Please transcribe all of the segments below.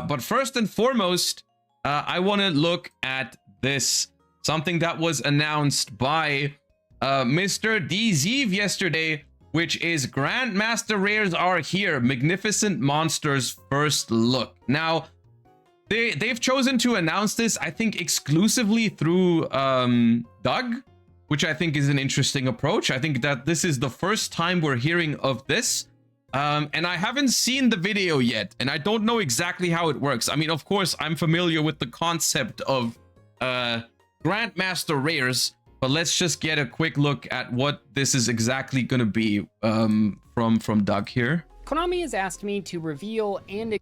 But first and foremost, I want to look at this. Something that was announced by Mr. DZev yesterday, which is Grandmaster Rares are here. Magnificent Monsters first look. Now, they've chosen to announce this, I think, exclusively through Doug, which I think is an interesting approach. I think that this is the first time we're hearing of this. And I haven't seen the video yet, and I don't know exactly how it works. I mean, of course, I'm familiar with the concept of Grandmaster Rares, but let's just get a quick look at what this is exactly going to be from Doug here. Konami has asked me to reveal and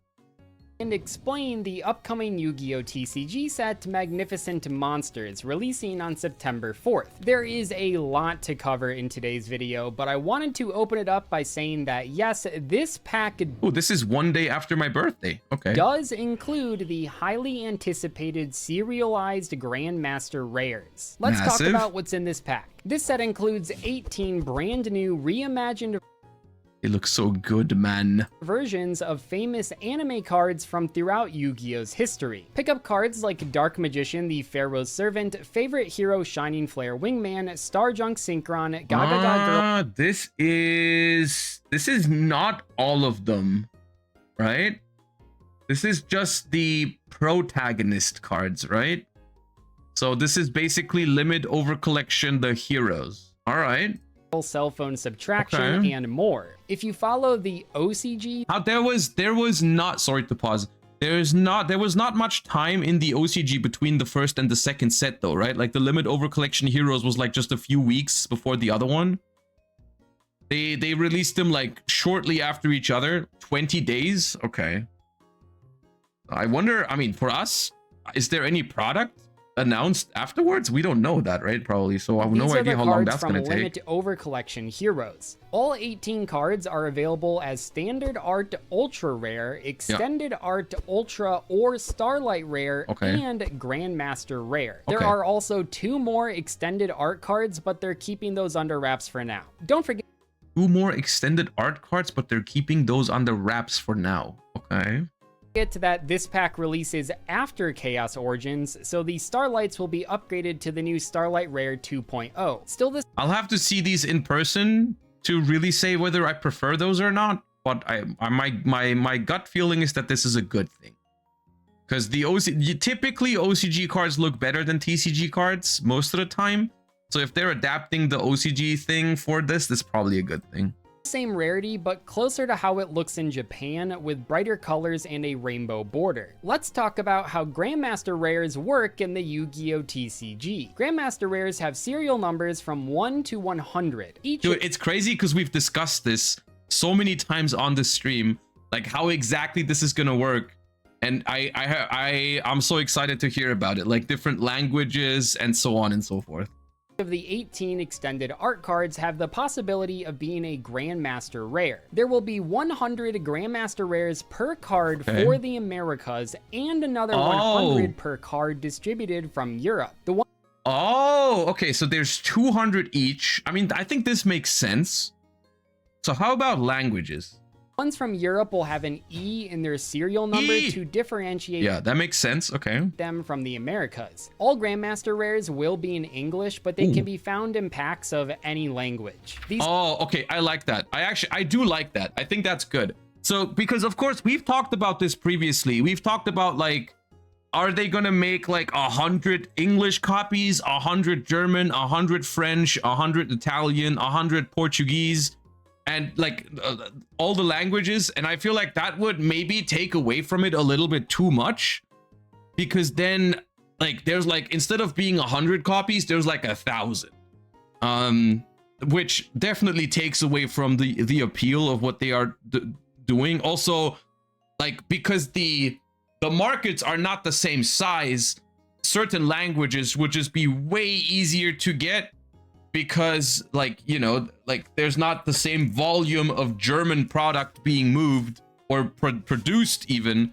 explain the upcoming Yu-Gi-Oh! TCG set Magnificent Monsters, releasing on September 4th. There is a lot to cover in today's video, but I wanted to open it up by saying that yes, this pack this is one day after my birthday. Okay. Does include the highly anticipated serialized Grandmaster Rares. Let's talk about what's in this pack. This set includes 18 brand new reimagined It looks so good, man. versions of famous anime cards from throughout Yu-Gi-Oh's history. Pick up cards like Dark Magician, the Pharaoh's Servant, Favorite Hero Shining Flare Wingman, Star Junk Synchron, Gaga Girl. This is not all of them, right? This is just the protagonist cards, right? So this is basically Limit Over Collection, the heroes. All right. Cell phone subtraction, and more. If you follow the OCG, there was not, sorry to pause. There was not much time in the OCG between the first and the second set though, right? Like the Limit Over Collection heroes was like just a few weeks before the other one. They released them like shortly after each other, 20 days. Okay. I wonder, I mean, for us, is there any product announced afterwards? We don't know that, right? Probably. So I have no idea how long that's going to take. Limit Over Collection heroes. All 18 cards are available as Standard Art Ultra Rare, Extended Art Ultra or Starlight Rare, and Grandmaster Rare. There are also 2 more Extended Art cards, but they're keeping those under wraps for now. Don't forget 2 more Extended Art cards, but they're keeping those under wraps for now. Okay. That this pack releases after Chaos Origins, so the Starlights will be upgraded to the new Starlight Rare 2.0. Still this I'll have to see these in person to really say whether I prefer those or not, but my gut feeling is that this is a good thing. Because typically OCG cards look better than TCG cards most of the time. So if they're adapting the OCG thing for this, that's probably a good thing. Same rarity, but closer to how it looks in Japan with brighter colors and a rainbow border. Let's talk about how Grandmaster Rares work in the Yu-Gi-Oh! TCG. Grandmaster Rares have serial numbers from 1 to 100. Dude, it's crazy because we've discussed this so many times on the stream, like how exactly this is gonna work. And I'm so excited to hear about it, like different languages and so on and so forth. Of the 18 extended art cards have the possibility of being a Grandmaster Rare. There will be 100 Grandmaster Rares per card for the Americas and another 100 per card distributed from Europe. Okay, so there's 200 each. I mean, I think this makes sense. So how about languages? Ones from Europe will have an E in their serial number to differentiate that makes sense. Okay. them from the Americas. All Grandmaster Rares will be in English, but they can be found in packs of any language. Okay, I like that. I do like that. I think that's good. So, because of course we've talked about this previously. We've talked about like, are they gonna make like 100 English copies, 100 German, 100 French, 100 Italian, 100 Portuguese? And like all the languages, and I feel like that would maybe take away from it a little bit too much, because then like there's like, instead of being 100 copies, there's like 1,000, which definitely takes away from the appeal of what they are doing. Also, like, because the markets are not the same size, certain languages would just be way easier to get, because like, you know, like there's not the same volume of German product being moved or produced even.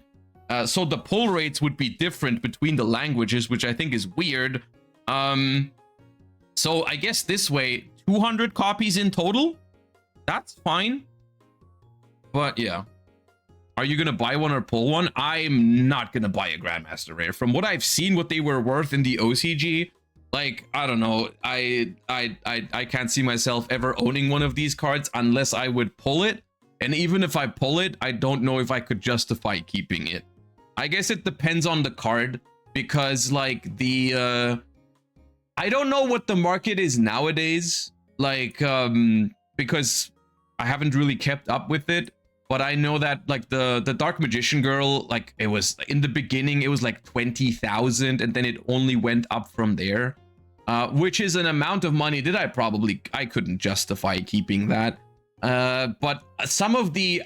So the pull rates would be different between the languages, which I think is weird. So I guess this way, 200 copies in total, that's fine. But yeah. are you gonna buy one or pull one? I'm not gonna buy a Grandmaster Rare. From what I've seen, what they were worth in the OCG, like, I don't know, I can't see myself ever owning one of these cards unless I would pull it. And even if I pull it, I don't know if I could justify keeping it. I guess it depends on the card, because like the I don't know what the market is nowadays, like because I haven't really kept up with it. But I know that like the Dark Magician Girl, like it was in the beginning, it was like 20,000, and then it only went up from there, which is an amount of money that I couldn't justify keeping that. But some of the,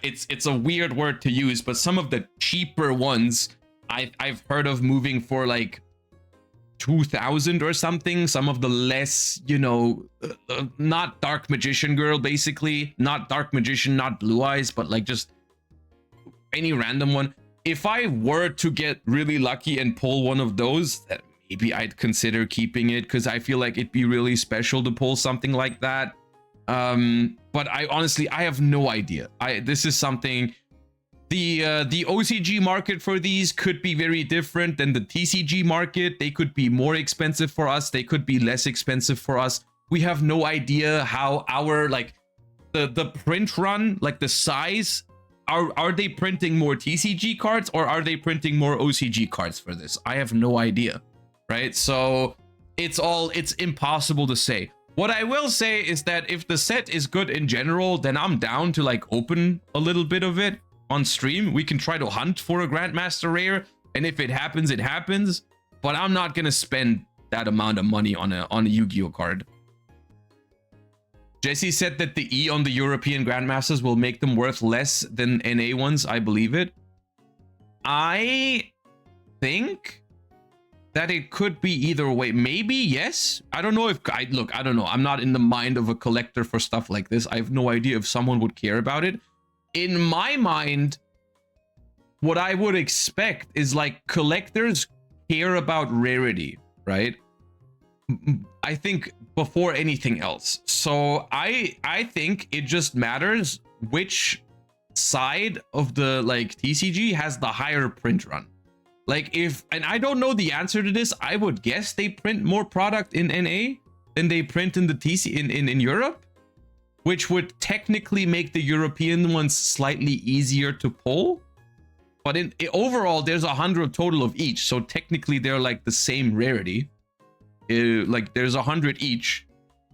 it's a weird word to use, but some of the cheaper ones I've heard of moving for like 2,000 or something. Some of the less, you know, not Dark Magician Girl, basically not Dark Magician, not Blue Eyes, but like just any random one. If I were to get really lucky and pull one of those, maybe I'd consider keeping it, because I feel like it'd be really special to pull something like that. But I honestly have no idea. This is something. The OCG market for these could be very different than the TCG market. They could be more expensive for us. They could be less expensive for us. We have no idea how our, like, the print run, like the size, are they printing more TCG cards or are they printing more OCG cards for this? I have no idea, right? So it's impossible to say. What I will say is that if the set is good in general, then I'm down to like open a little bit of it on stream. We can try to hunt for a Grandmaster Rare, and if it happens, it happens. But I'm not gonna spend that amount of money on a Yu-Gi-Oh card. Jesse said that the E on the European Grandmasters will make them worth less than NA ones. I believe it. I think that it could be either way. Maybe yes. I don't know if I don't know. I'm not in the mind of a collector for stuff like this. I have no idea if someone would care about it. In my mind, what I would expect is like collectors care about rarity, right? I think before anything else. So I think it just matters which side of the like TCG has the higher print run. Like if, and I don't know the answer to this, I would guess they print more product in NA than they print in the TC in Europe, which would technically make the European ones slightly easier to pull. But in overall, there's 100 total of each, so technically they're like the same rarity. Like there's 100 each,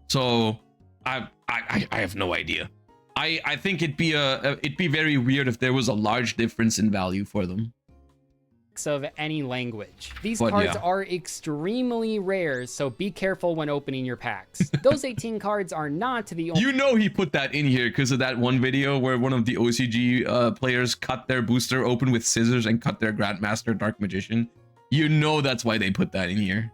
so I have no idea. I think it'd be very weird if there was a large difference in value for them. Of any language. These cards are extremely rare, so be careful when opening your packs. Those 18 cards are not the only... You know he put that in here because of that one video where one of the OCG players cut their booster open with scissors and cut their Grandmaster Dark Magician. You know that's why they put that in here.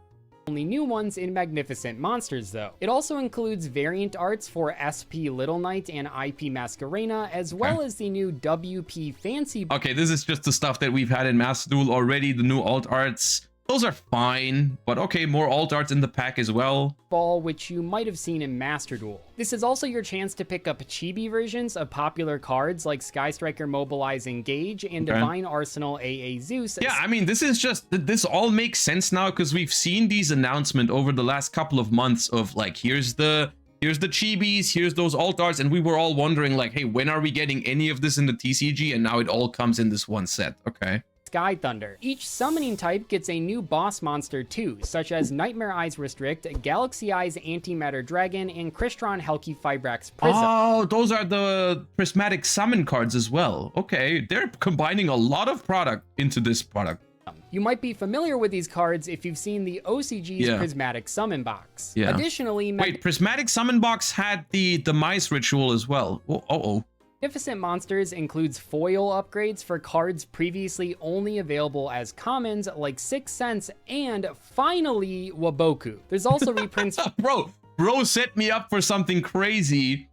Only new ones in Magnificent Monsters, though. It also includes variant arts for SP Little Knight and IP Masquerena, as well as the new WP Fancy... Okay, this is just the stuff that we've had in Master Duel already, the new alt arts. Those are fine, but okay, more alt arts in the pack as well. Ball, which you might have seen in Master Duel. This is also your chance to pick up chibi versions of popular cards like Sky Striker Mobilize Engage and Divine Arsenal AA Zeus. Yeah, I mean, this all makes sense now because we've seen these announcements over the last couple of months of like, here's the chibis, here's those alt arts, and we were all wondering like, hey, when are we getting any of this in the TCG? And now it all comes in this one set. Okay. Sky Thunder. Each summoning type gets a new boss monster too, such as Nightmare Eyes Restrict, Galaxy Eyes Antimatter Dragon, and Crystron Helki Fibrax Prism. Oh, those are the prismatic summon cards as well. Okay, they're combining a lot of product into this product. You might be familiar with these cards if you've seen the OCG's Prismatic Summon Box. Yeah. Additionally, wait, Prismatic Summon Box had the Mice Ritual as well. Oh. Magnificent Monsters includes foil upgrades for cards previously only available as commons like Sixth Sense and finally Waboku. There's also reprints. Bro set me up for something crazy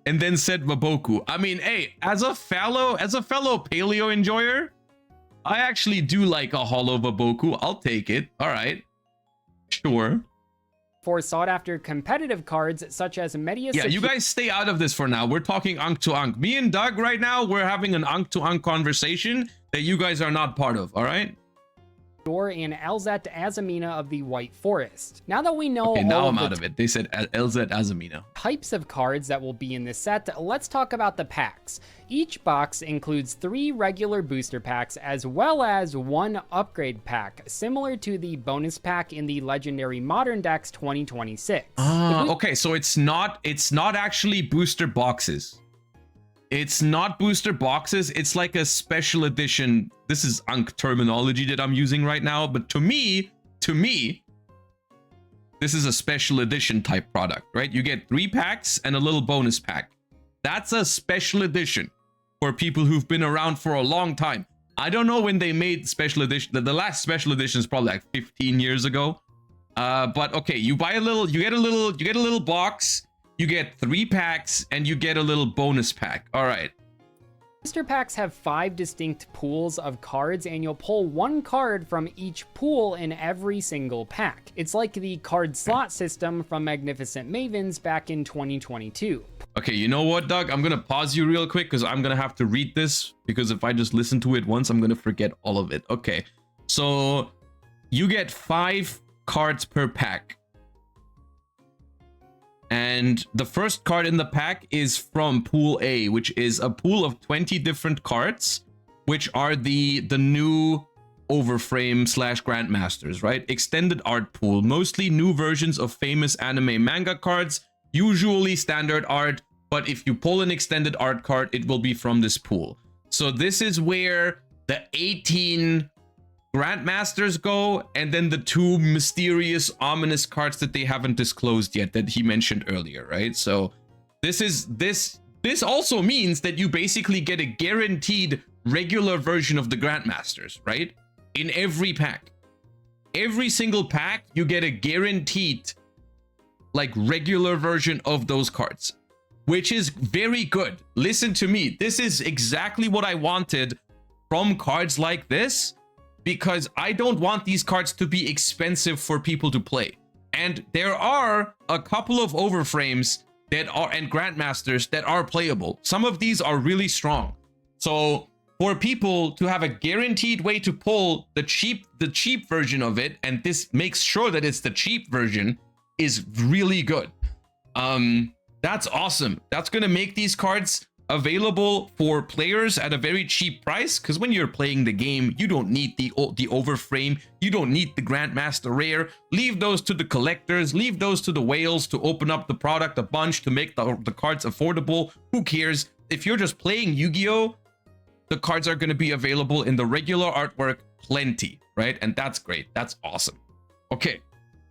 and then said Waboku. I mean, hey, as a fellow paleo enjoyer, I actually do like a holo Waboku. I'll take it. All right. Sure. For sought-after competitive cards such as Media... Yeah, you guys stay out of this for now. We're talking Ankh to Ankh. Me and Doug right now, we're having an Ankh to Ankh conversation that you guys are not part of, all right? And Elzet Azamina of the White Forest. Now that we know now I'm out of it. They said Elzet Azamina. Types of cards that will be in this set, let's talk about the packs. Each box includes 3 regular booster packs as well as 1 upgrade pack, similar to the bonus pack in the Legendary Modern Decks 2026. Okay, so it's not actually booster boxes. It's not booster boxes, it's like a special edition. This is Ankh terminology that I'm using right now, but to me, this is a special edition type product, right? You get 3 packs and a little bonus pack. That's a special edition for people who've been around for a long time. I don't know when they made special edition. The last special edition is probably like 15 years ago. But okay, you buy a little, you get a little box. You get 3 packs and you get a little bonus pack. All right. Booster packs have 5 distinct pools of cards, and you'll pull 1 card from each pool in every single pack. It's like the card slot system from Magnificent Mavens back in 2022. Okay, you know what, Doug? I'm gonna pause you real quick because I'm gonna have to read this, because if I just listen to it once, I'm gonna forget all of it. Okay, so you get 5 cards per pack. And the first card in the pack is from Pool A, which is a pool of 20 different cards, which are the new Overframe / Grandmasters, right? Extended art pool, mostly new versions of famous anime manga cards, usually standard art, but if you pull an extended art card, it will be from this pool. So this is where the 18 Grandmasters go, and then the 2 mysterious, ominous cards that they haven't disclosed yet that he mentioned earlier, right? So this also means that you basically get a guaranteed regular version of the Grandmasters, right? In every pack. Every single pack, you get a guaranteed, like, regular version of those cards, which is very good. Listen to me. This is exactly what I wanted from cards like this, because I don't want these cards to be expensive for people to play. And there are a couple of Overframes that are, and Grandmasters that are playable. Some of these are really strong. So for people to have a guaranteed way to pull the cheap version of it, and this makes sure that it's the cheap version, is really good. That's awesome. That's gonna make these cards available for players at a very cheap price, because when you're playing the game, you don't need the Overframe, you don't need the Grandmaster Rare. Leave those to the collectors, leave those to the whales to open up the product a bunch to make the cards affordable. Who cares? If you're just playing Yu-Gi-Oh, the cards are going to be available in the regular artwork plenty, right? And that's great. That's awesome. Okay.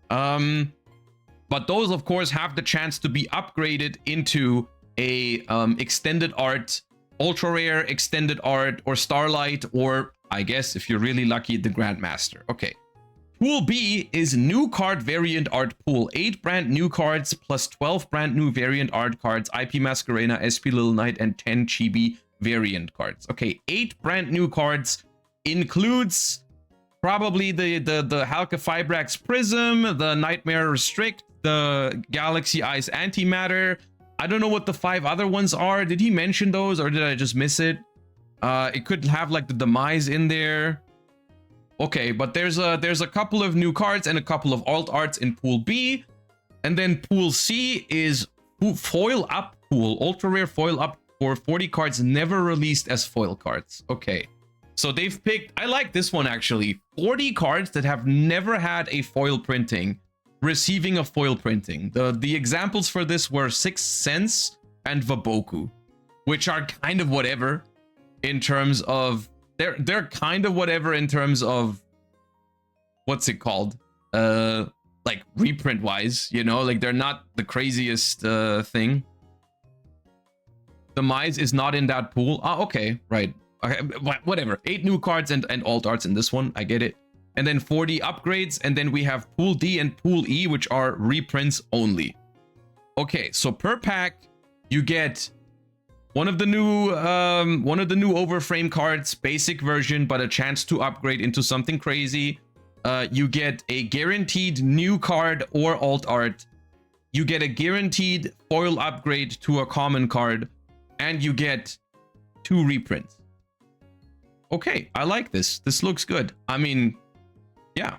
But those, of course, have the chance to be upgraded into a extended art, ultra rare, extended art, or starlight, or I guess if you're really lucky, the Grandmaster. Okay. Pool B is new card variant art pool. 8 brand new cards plus 12 brand new variant art cards, IP Masquerena, SP Little Knight, and 10 Chibi variant cards. Okay, 8 brand new cards includes probably the Halka Fibrax Prism, the Nightmare Restrict, the Galaxy Eyes Antimatter. I don't know what the 5 other ones are. Did he mention those, or did I just miss it? It could have like the Demise in there. Okay, but there's a couple of new cards and a couple of alt arts in Pool B. And then Pool C is foil up pool, ultra rare foil up for 40 cards never released as foil cards. Okay, so they've picked, I like this one actually, 40 cards that have never had a foil printing receiving a foil printing. The examples for this were Sixth Sense and Vaboku, which are kind of whatever in terms of they're kind of whatever in terms of what's it called, like reprint wise, you know, like they're not the craziest thing. Demise is not in that pool. Ah, okay, right. Okay, whatever. 8 new cards and alt arts in this one. I get it. And then 40 upgrades, and then we have Pool D and Pool E, which are reprints only. Okay, so per pack you get one of the new Overframe cards, basic version, but a chance to upgrade into something crazy. you get a guaranteed new card or alt art. You get a guaranteed foil upgrade to a common card, and you get 2 reprints. Okay, I like this. This looks good. I mean, yeah.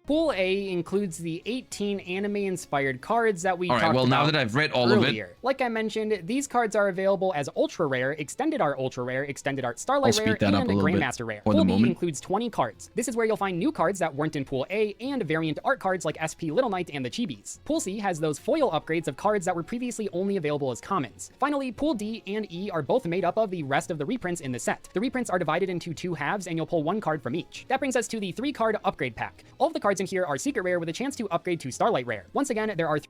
Pool A includes the 18 anime-inspired cards that we talked about. All right, well, now that I've read all earlier. of it... Like I mentioned, these cards are available as Ultra Rare, Extended Art Ultra Rare, Extended Art Starlight Rare, and Grandmaster Rare. Pool B includes 20 cards. This is where you'll find new cards that weren't in Pool A, and variant art cards like SP Little Knight and the Chibis. Pool C has those foil upgrades of cards that were previously only available as commons. Finally, Pool D and E are both made up of the rest of the reprints in the set. The reprints are divided into 2 halves, and you'll pull 1 card from each. That brings us to the 3-card upgrade pack. All of the cards in here are Secret Rare with a chance to upgrade to Starlight Rare. Once again, there are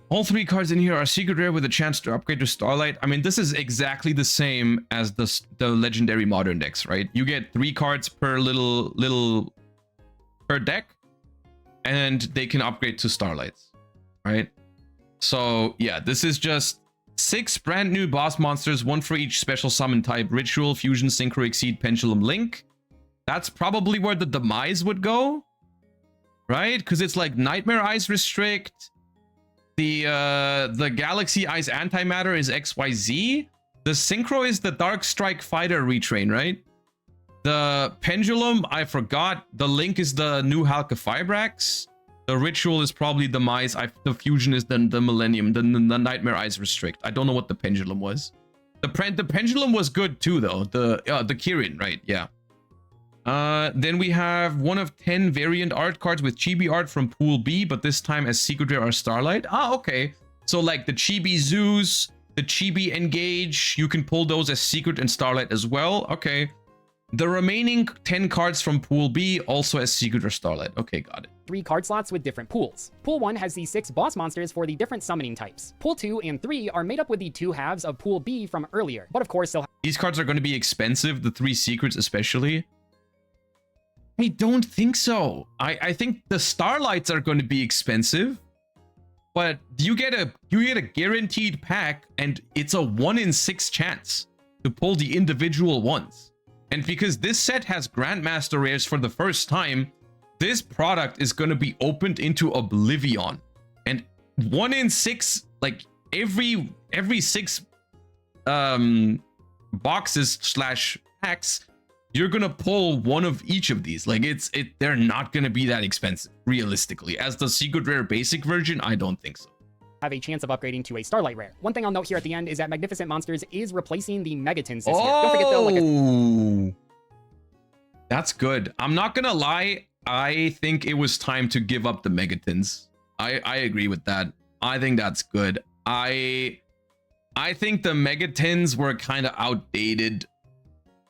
all 3 cards in here are Secret Rare with a chance to upgrade to Starlight. I mean, this is exactly the same as the Legendary Modern decks, right? You get 3 cards per little per deck, and they can upgrade to Starlights, right? So yeah, this is just 6 brand new boss monsters, 1 for each special summon type: Ritual, Fusion, Synchro, Exceed, Pendulum, Link. That's probably where the demise would go, right? Because it's like Nightmare Eyes Restrict. The Galaxy Eyes Antimatter is XYZ. The Synchro is the Dark Strike Fighter retrain, right? The Pendulum, I forgot. The Link is the new Halka Fibrax. The Ritual is probably Demise. The Fusion is the Millennium, the Nightmare Eyes Restrict. I don't know what the Pendulum was. The Pendulum was good too, though. The Kirin, right? Yeah. Then we have 1 of 10 variant art cards with Chibi art from Pool B, but this time as Secret Rare or Starlight. Ah, okay. So like the Chibi Zeus, the Chibi Engage, you can pull those as Secret and Starlight as well. Okay. The remaining 10 cards from Pool B also as Secret or Starlight. Okay, got it. 3 card slots with different pools. Pool 1 has the 6 boss monsters for the different summoning types. Pool 2 and 3 are made up with the 2 halves of Pool B from earlier, but of course these cards are going to be expensive, the 3 secrets especially. I don't think so. I think the Starlights are going to be expensive, but you get a guaranteed pack, and it's a 1 in 6 chance to pull the individual ones. And because this set has Grandmaster rares for the first time, this product is going to be opened into oblivion. And 1 in 6, like every 6 boxes / packs, you're gonna pull 1 of each of these. Like they're not gonna be that expensive realistically. As the Secret Rare basic version, I don't think so. Have a chance of upgrading to a Starlight Rare. One thing I'll note here at the end is that Magnificent Monsters is replacing the Megatons this year. Don't forget though, that's good. I'm not gonna lie, I think it was time to give up the Megatons. I agree with that. I think that's good. I think the Megatons were kind of outdated.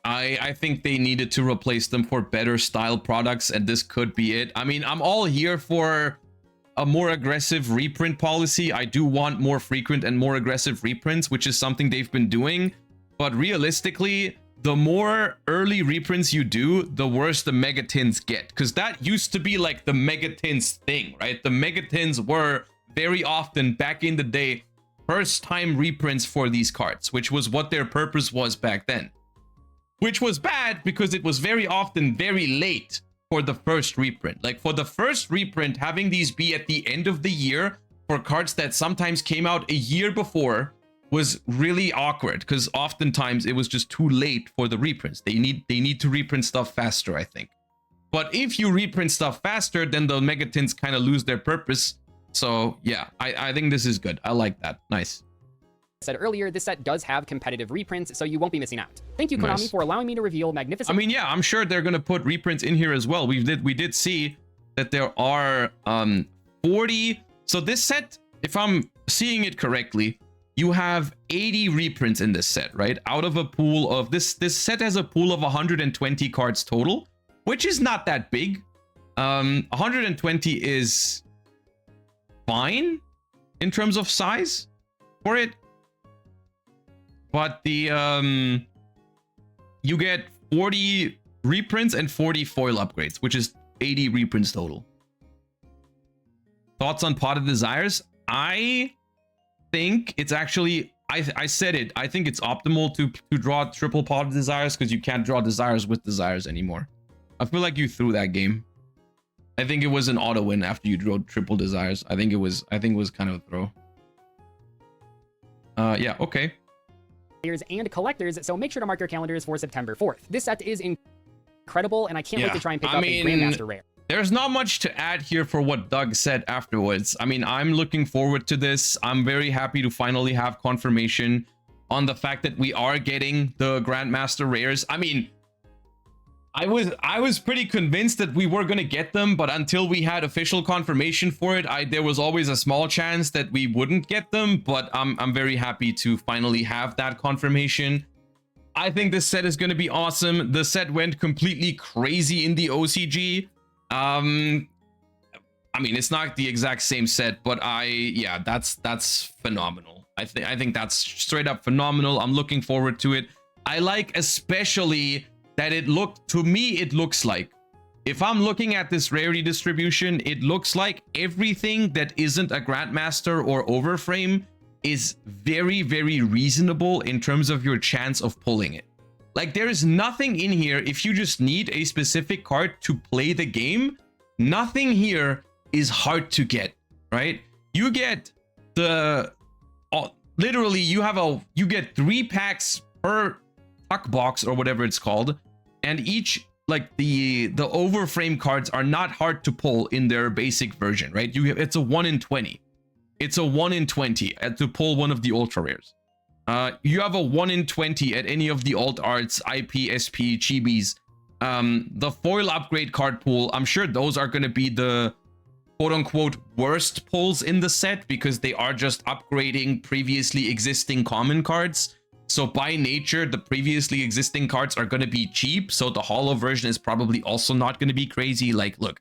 I think they needed to replace them for better style products, and this could be it. I mean, I'm all here for a more aggressive reprint policy. I do want more frequent and more aggressive reprints, which is something they've been doing. But realistically, the more early reprints you do, the worse the Megatins get. Because that used to be like the Megatins thing, right? The Megatins were very often, back in the day, first time reprints for these cards, which was what their purpose was back then. Which was bad because it was very often very late for the first reprint. Like for the first reprint, having these be at the end of the year for cards that sometimes came out a year before was really awkward, because oftentimes it was just too late for the reprints. They need to reprint stuff faster, I think. But if you reprint stuff faster, then the Megatins kind of lose their purpose. So yeah, I think this is good. I like that. Nice. Said earlier, this set does have competitive reprints, so you won't be missing out. Thank you, Konami, for allowing me to reveal Magnificent. I mean, yeah, I'm sure they're gonna put reprints in here as well. We did see that there are 40. So this set, if I'm seeing it correctly, you have 80 reprints in this set, right? Out of a pool of this set has a pool of 120 cards total, which is not that big. 120 is fine in terms of size for it. But the you get 40 reprints and 40 foil upgrades, which is 80 reprints total. Thoughts on Pot of Desires? I think it's actually, I said it, I think it's optimal to draw triple Pot of Desires, because you can't draw Desires with Desires anymore. I feel like you threw that game. I think it was an auto win after you drew triple desires. I think it was kind of a throw. Yeah, okay. And collectors, so make sure to mark your calendars for September 4th. This set is incredible, and I can't wait to try and pick up a Grandmaster rare. There's not much to add here for what Doug said afterwards. I mean, I'm looking forward to this. I'm very happy to finally have confirmation on the fact that we are getting the Grandmaster rares. I mean, I was pretty convinced that we were going to get them, but until we had official confirmation for it, there was always a small chance that we wouldn't get them, but I'm very happy to finally have that confirmation. I think this set is going to be awesome. The set went completely crazy in the OCG. I mean, it's not the exact same set, but yeah, that's phenomenal. I think that's straight up phenomenal. I'm looking forward to it. I like especially that it looks like, if I'm looking at this rarity distribution, it looks like everything that isn't a Grandmaster or Overframe is very, very reasonable in terms of your chance of pulling it. Like, there is nothing in here, if you just need a specific card to play the game, nothing here is hard to get, right? You get literally, you get 3 packs per tuck box or whatever it's called, and each, like, the Overframe cards are not hard to pull in their basic version, right? It's a 1 in 20. It's a 1 in 20 to pull one of the ultra rares. You have a 1 in 20 at any of the alt arts, IP, SP, chibis. The foil upgrade card pool, I'm sure those are going to be the quote-unquote worst pulls in the set, because they are just upgrading previously existing common cards. So by nature, the previously existing cards are going to be cheap, so the holo version is probably also not going to be crazy. Like, look,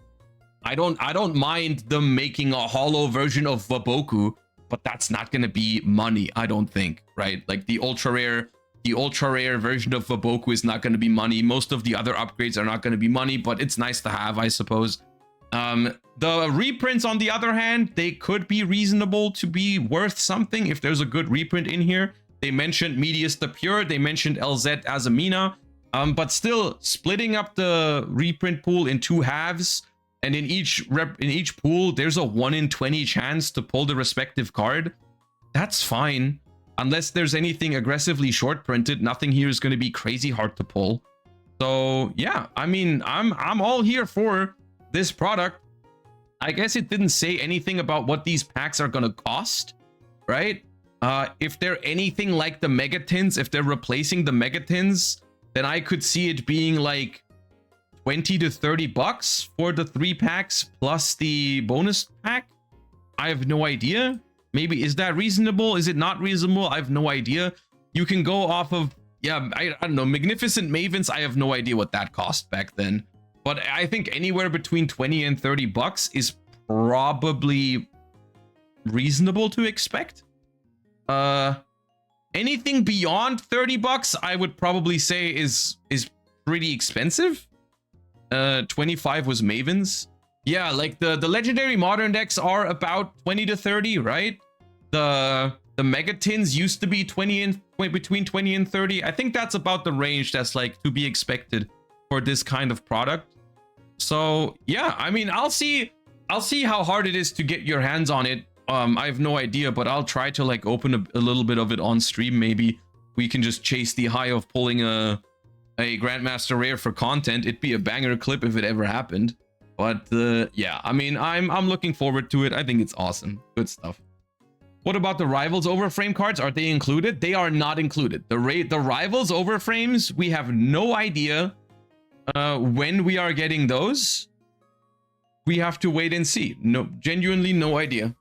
I don't mind them making a holo version of Waboku, but that's not going to be money, I don't think, right? Like, the ultra rare version of Waboku is not going to be money. Most of the other upgrades are not going to be money, but it's nice to have, I suppose. The reprints, on the other hand, they could be reasonable to be worth something if there's a good reprint in here. They mentioned Medius the Pure, they mentioned LZ Azamina, but still, splitting up the reprint pool in 2 halves, and in each pool, there's a 1 in 20 chance to pull the respective card. That's fine. Unless there's anything aggressively short printed, nothing here is going to be crazy hard to pull. So yeah, I mean, I'm all here for this product. I guess it didn't say anything about what these packs are going to cost, right? If they're anything like the Megatins, if they're replacing the Megatins, then I could see it being like 20 to 30 bucks for the 3 packs plus the bonus pack. I have no idea. Maybe, is that reasonable? Is it not reasonable? I have no idea. You can go off of, yeah, I don't know, Magnificent Mavens. I have no idea what that cost back then. But I think anywhere between 20 and 30 bucks is probably reasonable to expect. Anything beyond 30 bucks, I would probably say is pretty expensive. 25 was Mavens. Yeah, like the legendary modern decks are about 20 to 30, right? The Megatins used to be between 20 and 30. I think that's about the range that's like to be expected for this kind of product. So yeah, I mean, I'll see how hard it is to get your hands on it. I have no idea, but I'll try to like open a little bit of it on stream. Maybe we can just chase the high of pulling a Grandmaster rare for content. It'd be a banger clip if it ever happened. But yeah, I mean, I'm looking forward to it. I think it's awesome. Good stuff. What about the Rivals Overframe cards? Are they included? They are not included. The Rivals Overframes, we have no idea when we are getting those. We have to wait and see. No, genuinely no idea.